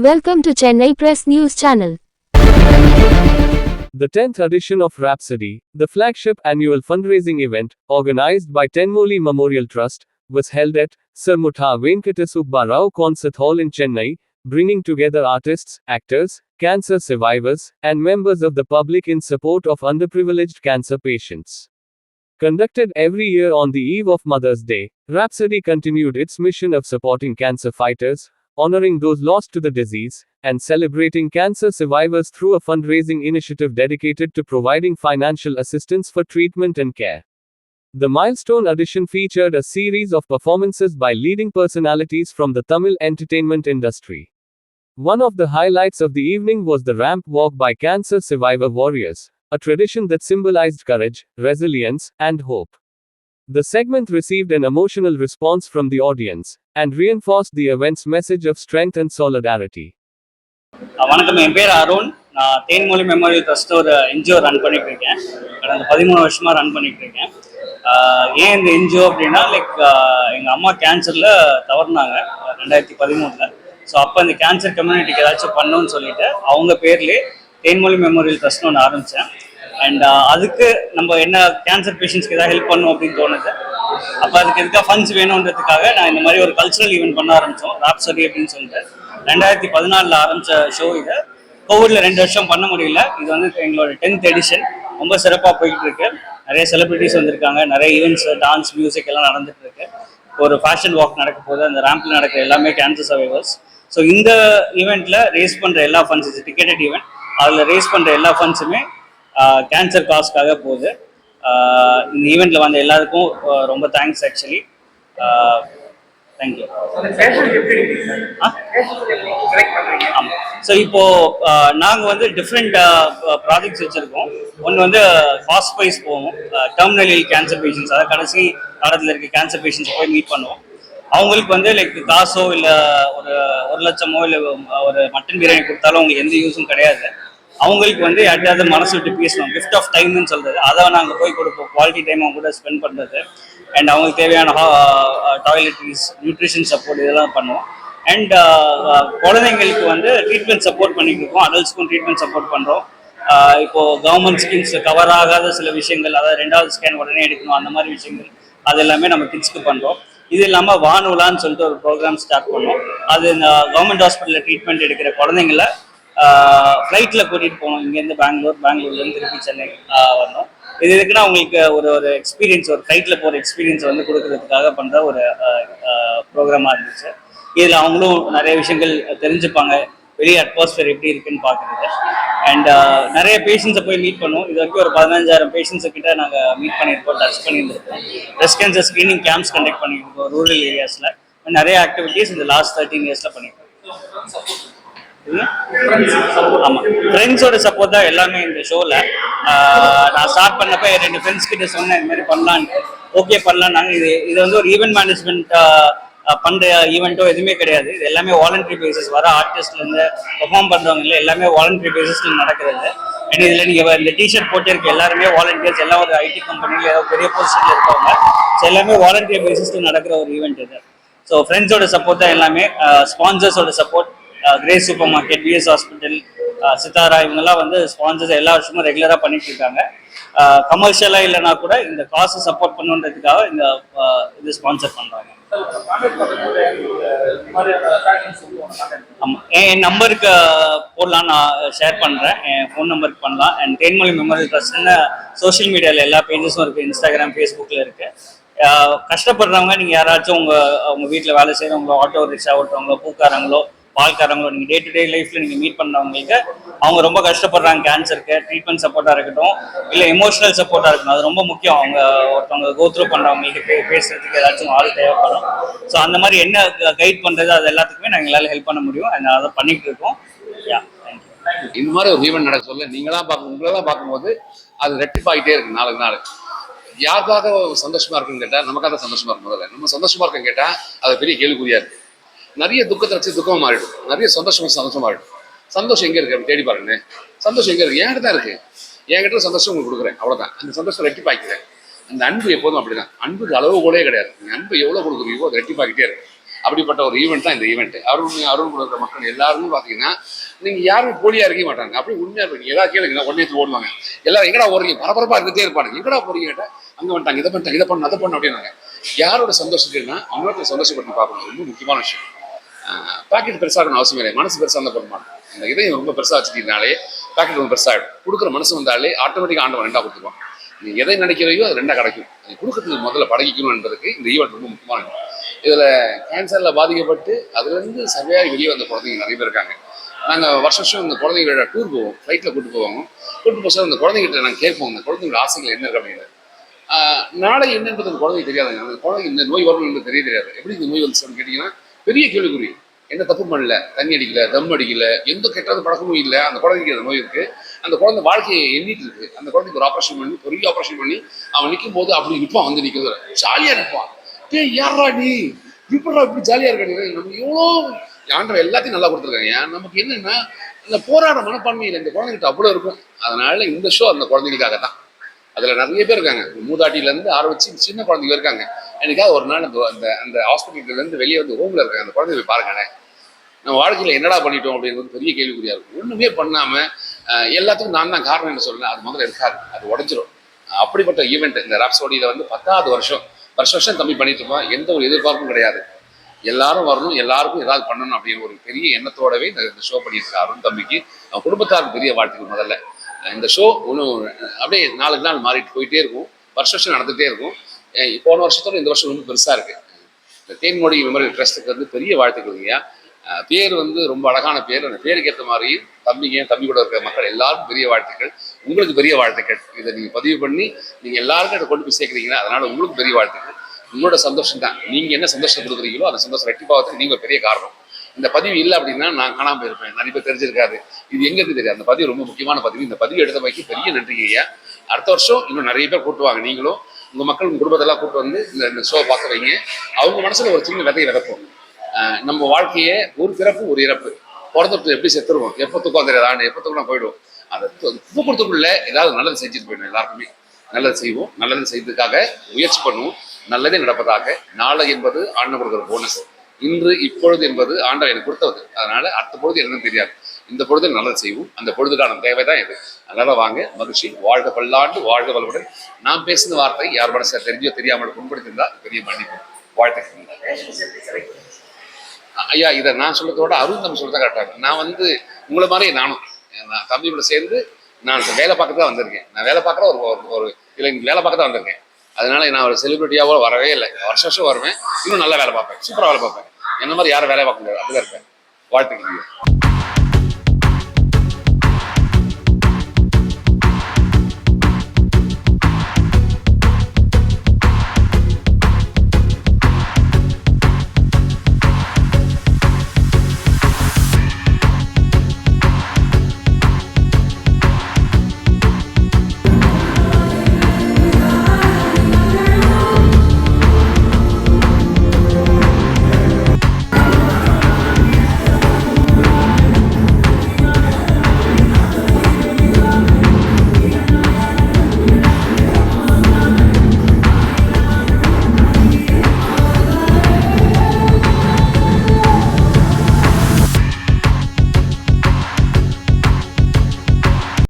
Welcome to Chennai Press News Channel. The 10th edition of Rhapsody, the flagship annual fundraising event, organized by Tenmoli Memorial Trust, was held at Sir Mutha Venkata Subba Rao Concert Hall in Chennai, bringing together artists, actors, cancer survivors, and members of the public in support of underprivileged cancer patients. Conducted every year on the eve of Mother's Day, Rhapsody continued its mission of supporting cancer fighters, honoring those lost to the disease, and celebrating cancer survivors through a fundraising initiative dedicated to providing financial assistance for treatment and care. The milestone edition featured a series of performances by leading personalities from the Tamil entertainment industry. One of the highlights of the evening was the ramp walk by cancer survivor warriors, a tradition that symbolized courage, resilience, and hope. The segment received an emotional response from the audience, and reinforced the event's message of strength and solidarity. வணக்கம், என் பேர் அருண். நான் Thenmozhi memorial trust ஒரு NGO run பண்ணிட்டு இருக்கேன். கடந்த 13 வருஷமா run பண்ணிட்டு இருக்கேன். ஏன் இந்த என்ஜிஓ அப்படின்னா எங்கள் அம்மா கேன்சரில் தவறுனாங்க 2013. ஸோ அப்போ இந்த கேன்சர் கம்யூனிட்டிக்கு ஏதாச்சும் பண்ணணும்னு சொல்லிட்டு அவங்க பேர்லேயே தேன்மொழி மெமோரியல் ட்ரஸ்ட்னு ஒன்று ஆரம்பித்தேன். அண்ட் அதுக்கு நம்ம என்ன கேன்சர் பேஷண்ட்ஸ்க்கு ஏதாவது ஹெல்ப் பண்ணணும் அப்படின்னு தோணுது. அப்போ அதுக்கு எதுக்காக ஃபண்ட்ஸ் வேணுன்றதுக்காக நான் இந்த மாதிரி ஒரு கல்ச்சுரல் ஈவெண்ட் பண்ண ஆரம்பித்தோம், ராப்சடி அப்படின்னு சொல்லிட்டு. 2014 ஆரம்பித்த ஷோ இதை கோவிட்ல 2 வருஷம் பண்ண முடியல. இது வந்து எங்களோட 10th எடிஷன் ரொம்ப சிறப்பாக போயிட்டு இருக்கு. நிறைய செலிபிரிட்டிஸ் வந்திருக்காங்க, நிறைய ஈவெண்ட்ஸ், டான்ஸ், மியூசிக் எல்லாம் நடந்துட்டு இருக்கு. ஒரு ஃபேஷன் வாக் நடக்க போது, அந்த ரேம்பில் நடக்கிற எல்லாமே கேன்சர் சர்வைவர்ஸ். ஸோ இந்த ஈவெண்ட்ல ரேஸ் பண்ற எல்லா ஃபண்ட்ஸ், இது டிக்கெட்டட் ஈவெண்ட், அதில் ரேஸ் பண்ற எல்லா ஃபண்ட்ஸுமே கேன்சர் காஸ்க்காக போகுது. இந்த ஈவெண்ட்ல வந்த எல்லாருக்கும் ரொம்ப தேங்க்ஸ் ஆக்சுவலி. தேங்க்யூ. ஆமாம். ஸோ இப்போ நாங்கள் வந்து டிஃப்ரெண்ட் ப்ராஜெக்ட்ஸ் வச்சுருக்கோம். ஒன்று வந்து ஃபாஸ்ட் வைஸ் போவோம், டெர்மினல் கேன்சர் பேஷண்ட்ஸ், அதாவது கடைசி காலத்தில் இருக்க கேன்சர் பேஷண்ட்ஸ் போய் மீட் பண்ணுவோம். அவங்களுக்கு வந்து காசோ இல்லை ஒரு 1 லட்சமோ இல்லை ஒரு மட்டன் பிரியாணி கொடுத்தாலும் அவங்களுக்கு எந்த யூஸும் கிடையாது. அவங்களுக்கு வந்து யார்ட்டாவது மனசு விட்டு பேசணும், கிஃப்ட் ஆஃப் டைம்னு சொல்றது, அதை நாங்கள் போய் கொடுப்போம். குவாலிட்டி டைம் அவங்க கூட ஸ்பெண்ட் பண்ணுறது, அண்ட் அவங்களுக்கு தேவையான டாய்லெட்ரிஸ், நியூட்ரிஷன் சப்போர்ட் இதெல்லாம் பண்ணுவோம். அண்ட் குழந்தைங்களுக்கு வந்து ட்ரீட்மெண்ட் சப்போர்ட் பண்ணிட்டு இருக்கோம், அடல்ட்ஸ்க்கும் ட்ரீட்மெண்ட் சப்போர்ட் பண்ணுறோம். இப்போ கவர்மெண்ட் ஸ்கீம்ஸ் கவர் ஆகாத சில விஷயங்கள், அதாவது 2வது ஸ்கேன் உடனே எடுக்கணும், அந்த மாதிரி விஷயங்கள் அது எல்லாமே நம்ம கிட்ஸ்க்கு பண்ணுறோம். இது இல்லாமல் வானுலான்னு சொல்லிட்டு ஒரு ப்ரோக்ராம் ஸ்டார்ட் பண்ணோம். அது இந்த கவர்மெண்ட் ஹாஸ்பிட்டலில் ட்ரீட்மெண்ட் எடுக்கிற குழந்தைங்கள ஃப்ளைட்டில் கூட்டிகிட்டு போகணும். இங்கேருந்து பெங்களூர்லேருந்து திருப்பி சென்னை வரணும். இது எதுக்குன்னா அவங்களுக்கு ஒரு எக்ஸ்பீரியன்ஸ், ஒரு ஃப்ளைட்டில் போகிற எக்ஸ்பீரியன்ஸ் வந்து கொடுக்கறதுக்காக பண்ணுற ஒரு ப்ரோக்ராமாக இருந்துச்சு. இதில் அவங்களும் நிறைய விஷயங்கள் தெரிஞ்சுப்பாங்க, வெளியே அட்மாஸ்பியர் எப்படி இருக்குன்னு பார்க்குறது. அண்ட் நிறைய பேஷண்ட்ஸை போய் மீட் பண்ணுவோம். இது வரைக்கும் ஒரு 15,000 பேஷண்ட்ஸை கிட்ட நாங்கள் மீட் பண்ணியிருக்கோம், டச் பண்ணியிருந்திருக்கோம். Breast cancer screening camps conduct பண்ணியிருக்கோம் ரூரல் ஏரியாஸில். நிறைய ஆக்டிவிட்டீஸ் இந்த லாஸ்ட் 13 இயர்ஸில் பண்ணியிருக்கோம். ஆமாம், ஃப்ரெண்ட்ஸோட சப்போர்ட் தான் எல்லாமே இந்த ஷோவில். நான் ஸ்டார்ட் பண்ணப்போ 2 ஃப்ரெண்ட்ஸ் கிட்ட சொன்னேன் இந்த மாதிரி பண்ணலான்ட்டு. ஓகே பண்ணலாம். நாங்கள் இது வந்து ஒரு ஈவெண்ட் மேனேஜ்மெண்ட் பண்ணுற ஈவெண்ட்டோ எதுவுமே கிடையாது. இது எல்லாமே வாலண்டரி பேசிஸ், வர ஆர்டிஸ்ட்லேருந்து பெர்ஃபார்ம் பண்ணுறவங்க எல்லாமே வாலண்டரி பேசிஸில் நடக்கிறது. அண்ட் இதில் நீங்கள் இந்த டிஷர்ட் போட்டு இருக்க எல்லாருமே வாலண்டியர்ஸ், எல்லாம் ஒரு ஐடி கம்பெனியில் ஏதோ பெரிய பொசிஷனில் இருக்கவங்க. ஸோ எல்லாமே வாலண்டரி பேசிஸில் நடக்கிற ஒரு ஈவெண்ட் இது. ஸோ ஃப்ரெண்ட்ஸோட சப்போர்ட் தான் எல்லாமே. ஸ்பான்சர்ஸோட support, Grace super market, VS hospital, Sithara, இவங்கெல்லாம் வந்து ஸ்பான்சர்ஸ் எல்லா வருஷமும் ரெகுலராக பண்ணிட்டு இருக்காங்க. கமர்ஷியலாக இல்லைனா கூட இந்த காசை சப்போர்ட் பண்ணுன்றதுக்காக இந்த இது ஸ்பான்சர் பண்ணுறாங்க. ஆமாம், என் நம்பருக்கு போடலாம், நான் ஷேர் பண்ணுறேன். என் ஃபோன் நம்பருக்கு பண்ணலாம். அண்ட் தேன்மொழி மெமோரியல் ட்ரஸ்ட்னு சோஷியல் மீடியாவில் எல்லா பேஜஸும் இருக்குது, இன்ஸ்டாகிராம், ஃபேஸ்புக்கில் இருக்குது. கஷ்டப்படுறவங்க, நீங்கள் யாராச்சும் உங்கள் வீட்டில் வேலை செய்கிறவங்களோ, ஆட்டோ ரிக்ஷா ஓட்டுறவங்களோ, பூக்காரங்களோ, பால்காரங்களோ, நீங்கள் டே டு டே லைஃப்பில் நீங்கள் மீட் பண்ணுறவங்களுக்கு அவங்க ரொம்ப கஷ்டப்படுறாங்க கேன்சருக்கு, ட்ரீட்மெண்ட் சப்போர்ட்டாக இருக்கட்டும், இல்லை எமோஷனல் சப்போர்ட்டாக இருக்கட்டும், அது ரொம்ப முக்கியம். அவங்க ஒருத்தவங்க கோத்ரூ பண்ணுறவங்களுக்கு பேசுறதுக்கு ஏதாச்சும் ஆள் தேவைப்படும். ஸோ அந்த மாதிரி என்ன கைட் பண்ணுறது, அது எல்லாத்துக்குமே நாங்கள் எங்களால் ஹெல்ப் பண்ண முடியும். அதை பண்ணிட்டு இருக்கோம். இந்த மாதிரி ஒரு ஈவெண்ட் நடக்க சொல்ல உங்களெல்லாம் பார்க்கும்போது அது ரெட்டிப்பாகிட்டே இருக்கு நாளுக்கு நாள். யாருக்காக சந்தோஷமா இருக்குன்னு கேட்டால் நமக்காக தான் சந்தோஷமா இருக்கும். முதல்ல நம்ம சந்தோஷமா இருக்குன்னு கேட்டால் அது பெரிய கேள்விக்குறியா இருக்கு. நிறைய துக்கத்தை வச்சு துக்கமாக மாறிடும், நிறைய சந்தோஷமா மாறிடும். சந்தோஷம் எங்கே இருக்கு அப்படின்னு தேடி பாருங்க. சந்தோஷம் எங்கே இருக்கு? என்கிட்ட தான் இருக்கு. என்கிட்ட சந்தோஷம் உங்களுக்கு கொடுக்குறேன், அவ்வளோதான். அந்த சந்தோஷம் ரெட்டிப்பாக்கிறேன். அந்த அன்பு எப்போதும் அப்படிதான். அன்புக்கு அளவு கூட கிடையாது. நீங்க அன்பு எவ்வளோ கொடுக்குறீங்களோ அது ரெட்டிப்பாக்கிட்டே இருக்கு. அப்படிப்பட்ட ஒரு ஈவெண்ட் தான் இந்த ஈவெண்ட். அருண் கொடுக்குற மக்கள் எல்லாருமே பார்த்தீங்கன்னா நீங்கள் யாருமே போலியாக இருக்க மாட்டாங்க, அப்படி உண்மையாக இருப்பீங்க. ஏதாவது கேளுங்க உடனே ஓடுவாங்க. எல்லாரும் எங்கடா ஓடுறீங்க, பரபரப்பாக இருந்துகிட்டே இருப்பாங்க. எங்கடா போறீங்க கேட்டால் அங்கே வந்துட்டாங்க, இதை பண்ணிட்டாங்க, இதை பண்ண அதை பண்ண அப்படின்னாங்க. யாரோட சந்தோஷத்துக்குன்னா அவங்களோட சந்தோஷப்படுத்தி பார்க்கணும், ரொம்ப முக்கியமான விஷயம். பாக்கெட் பெருசாக இருக்கணும் அவசியம் இல்லை, மனசு பெருசாக இருந்தால் போட மாட்டோம். இந்த இதயம் ரொம்ப பெருசாக வச்சுக்கிட்டனாலே பாக்கெட் ரொம்ப பெருசாகிடும். கொடுக்குற மனசு வந்தாலே ஆட்டோமேட்டிக்காக ஆண்டவன் ரெண்டாக கொடுத்துருவான். நீ எதை நினைக்கிறையோ அது ரெண்டாக கிடைக்கும். நீ கொடுக்கறதுக்கு முதல்ல பழகிக்கணும் என்பதற்கு இந்த ஈவெண்ட் ரொம்ப முக்கியமானது. இதில் கேன்சரில் பாதிக்கப்பட்டு அதுலேருந்து சரியாக வெளியே வந்த குழந்தைங்க நிறைய பேர் இருக்காங்க. நாங்கள் வருஷம் இந்த குழந்தைங்களோட டூர் போவோம், ஃப்ளைட்டில் கூப்பிட்டு போவாங்க. கூப்பிட்டு போக அந்த குழந்தைகிட்ட நாங்கள் கேட்போம், அந்த குழந்தைங்களோட ஆசைகள் என்ன இருக்கு அப்படின்னு. நாளை என்னன்றது அந்த குழந்தைக்கு தெரியாதுங்க. அந்த குழந்தை இந்த நோய் வரணுன்றது தெரியாது. எப்படி இந்த நோய் வந்துச்சுன்னு கேட்டிங்கன்னா பெரிய கேள்விக்குறி. என்ன தப்பு பண்ணல, தண்ணி அடிக்கல, தம் அடிக்கல, எந்த கெட்டது பழக்கமும் இல்லை, அந்த குழந்தைக்கு அந்த நோய் இருக்கு. அந்த குழந்தை வாழ்க்கையை எண்ணிட்டு இருக்கு. அந்த குழந்தைக்கு ஒரு ஆப்ரேஷன் பண்ணி, பெரிய ஆப்ரேஷன் பண்ணி அவன் நிற்கும் போது அப்படி நிற்பான், வந்து நிற்கிறது ஜாலியாக நிற்பான். யாரா நீ இப்படா இப்படி ஜாலியாக இருக்க, நம்ம எவ்வளோ ஆண்டவன் எல்லாத்தையும் நல்லா கொடுத்துருக்காங்க. நமக்கு என்னன்னா இந்த போராட மனப்பான்மையில் இந்த குழந்தைகிட்ட அவ்வளோ இருக்கும். அதனால இந்த ஷோ அந்த குழந்தைகளுக்காக தான். அதில் நிறைய பேர் இருக்காங்க, மூதாட்டிலேருந்து ஆரம்பிச்சு சின்ன குழந்தைங்க இருக்காங்க. எனக்காக ஒரு நாள் அந்த அந்த ஹாஸ்பிட்டல்லேருந்து வெளியே வந்து ரூமில் இருக்காங்க, அந்த குழந்தைய போய் பாருங்களேன். நம்ம வாழ்க்கையில் என்னடா பண்ணிட்டோம் அப்படிங்கிறது பெரிய கேள்விக்குறியா இருக்கும். ஒன்றுமே பண்ணாமல் எல்லாத்துக்கும் நான் தான் காரணம் என்ன சொல்றேன், அது முதல்ல இருக்காது, அது உடஞ்சிரும். அப்படிப்பட்ட ஈவெண்ட் இந்த ராப்சோடியில் வந்து 10வது வருஷம் வருஷம் தம்பி பண்ணிட்டு இருப்போம். எந்த ஒரு எதிர்பார்ப்பும் கிடையாது. எல்லாரும் வரணும், எல்லாருக்கும் ஏதாவது பண்ணணும் அப்படின்னு ஒரு பெரிய எண்ணத்தோடவே இந்த ஷோ பண்ணிட்டு அருண் தம்பிக்கு அவன் குடும்பத்தாருக்கு பெரிய வாழ்த்துக்கள். முதல்ல இந்த ஷோ ஒன்றும் அப்படியே நாளுக்கு நாள் மாறிட்டு போயிட்டே இருக்கும், வருஷம் நடந்துகிட்டே இருக்கும். போன வருஷத்தோட இந்த வருஷம் ரொம்ப பெருசாக இருக்கு. இந்த தேன்மொழி மெமோரியல் ட்ரஸ்ட்டுக்கு வந்து பெரிய வாழ்த்துக்கள் இல்லையா. பேர் வந்து ரொம்ப அழகான பேர். அந்த பேருக்கு ஏற்ற மாதிரி தம்பிங்க, தம்பி கூட இருக்கிற மக்கள் எல்லாருக்கும் பெரிய வாழ்த்துக்கள். உங்களுக்கு பெரிய வாழ்த்துக்கள். இதை நீங்கள் பதிவு பண்ணி நீங்கள் எல்லாருக்கும் இதை கொண்டு போய் சேர்க்குறீங்கன்னா அதனால உங்களுக்கு பெரிய வாழ்த்துக்கள். உங்களோட சந்தோஷம் தான். நீங்கள் என்ன சந்தோஷம் கொடுக்குறீங்களோ அந்த சந்தோஷம் ரெட்டிப்பாகிறதுக்கு நீங்கள் பெரிய காரணம். இந்த பதிவு இல்லை அப்படின்னா நான் காணாமல் போயிருப்பேன், நிறைய பேர் தெரிஞ்சிருக்காது. இது எங்களுக்கு தெரியாது. அந்த பதிவு ரொம்ப முக்கியமான பதிவு. இந்த பதிவு எடுத்த வைக்க பெரிய நன்றிங்க ஐயா. அடுத்த வருஷம் இன்னும் நிறைய பேர் கூட்டுவாங்க. நீங்களும் உங்கள் மக்கள் உங்கள் குடும்பத்தெல்லாம் கூப்பிட்டு வந்து இந்த ஷோ பார்க்க வைங்க. அவங்க மனசில் ஒரு சின்ன விதையை விதைப்போம். நம்ம வாழ்க்கையே ஒரு பிறப்பு ஒரு இறப்பு. பிறந்துட்டு எப்படி செத்துருவோம், எப்போ தூக்கம் தெரியாது, எப்போ தூக்கம் போயிடுவோம். அதை தூக்கத்துக்குள்ள ஏதாவது நல்லது செஞ்சுட்டு போயிடும். எல்லாருக்குமே நல்லது செய்வோம். நல்லது செய்ததுக்காக முயற்சி பண்ணுவோம். நல்லதே நடப்பதாக. நாளை என்பது ஆண்டவன் கொடுக்குற போனஸ். இன்று இப்பொழுது என்பது ஆண்டவன் எனக்கு கொடுத்தது. அதனால அடுத்த பொழுது என்னன்னு தெரியாது. இந்த பொழுது நல்லது செய்வோம். அந்த பொழுதுக்கான தேவை தான் இது. அதனால வாங்க, மகிழ்ச்சி, வாழ்க பல்லாண்டு, வாழ்க வளமுடன். நான் பேசின வார்த்தை யார் மனசை தெரிஞ்சோ தெரியாமல் புண்படுத்திருந்தா பெரிய மன்னிப்பு. வாழ்த்துக்கள் ஐயா. இதை நான் சொல்றதோட அருண் தம்பி சொல்றதா கரெக்டாக. நான் வந்து உங்களை மாதிரியே நானும் தம்பியோட சேர்ந்து நான் வேலை பார்க்க தான் வந்திருக்கேன். நான் வேலை பார்க்குற ஒரு இல்லை வேலை பார்க்க தான் வந்திருக்கேன். அதனால நான் ஒரு செலிபிரிட்டியாவோ வரவே இல்லை. வருஷம் வருவேன், இன்னும் நல்லா வேலை பார்ப்பேன், சூப்பராக வேலை பார்ப்பேன். என்ன மாதிரி யாரும் வேலை பார்க்க முடியாது, அப்படிதான் இருப்பேன். வாழ்த்துக்கள்.